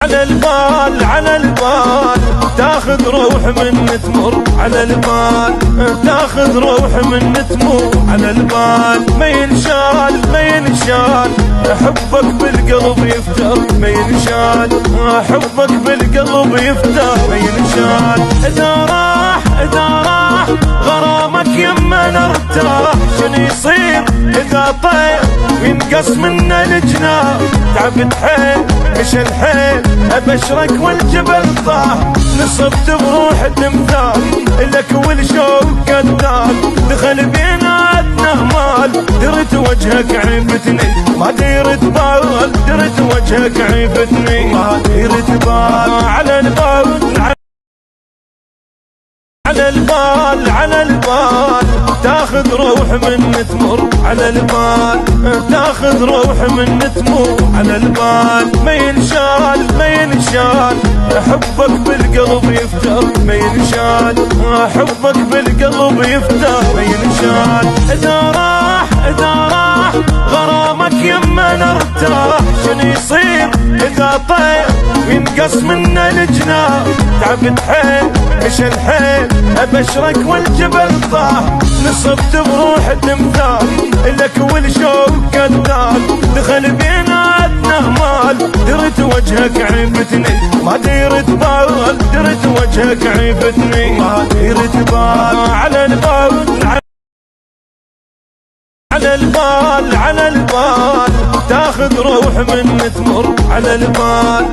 على البال على البال تاخذ روح من تمر على البال تاخذ روح من تمر على البال ما ينشال ما ينشال حبك بالقلب يفتر ما ينشال حبك بالقلب يفتر ما ينشال إذا راح غرامك يما نرتاح شنو يصير إذا طير ينقص منا الجناح تعبت حيل مش الحيل ابشرك والجبل طاح نصبت بروح تمثال لك والشوق كذاب دخل بيناتنا مال درت وجهك عيبتني ما ديرت بال درت وجهك عيبتني ما ديرت بال على البال على البال على البال تاخذ روح من تمر على البال تاخذ روح من تمر على البال ما ينشال ما ينشال حبك بالقلب يفتر ما ينشال حبك بالقلب يفتر ما ينشال إذا راح غرامك يما نرتاح شنو يصير إذا طير ينقص منا الجناح تعبت حيل مش الحيل ابشرك والجبل طاح نصبت بروح تمثال لك والشوق كذاب دخل بيناتنا مال درت وجهك عيبتني ما ديرت بال درت وجهك عيبتني ما ديرت بال على البال على البال على البال تاخذ روح من تمر على البال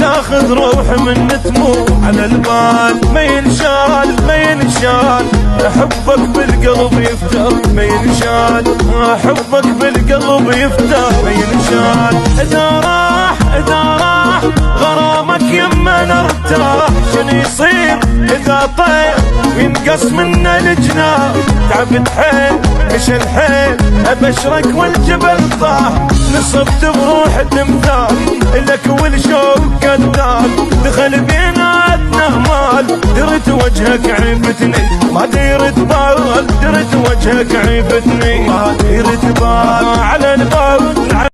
تاخذ روح من تمر على البال ما ينشال ما ينشال حبك بالقلب يفتر ما ينشال حبك بالقلب يفتر ما ينشال إذا راح غرامك يما نرتاح شنو يصير إذا طير ينقص منا الجناح تعبت حيل مش الحيل ابشرك والجبل طاح نصبت بروح تمثال لك والشوق كذاب دخل بيناتنا مال درت وجهك عيبتني ما ديرت بال درت وجهك عيبتني ما ديرت بال على البال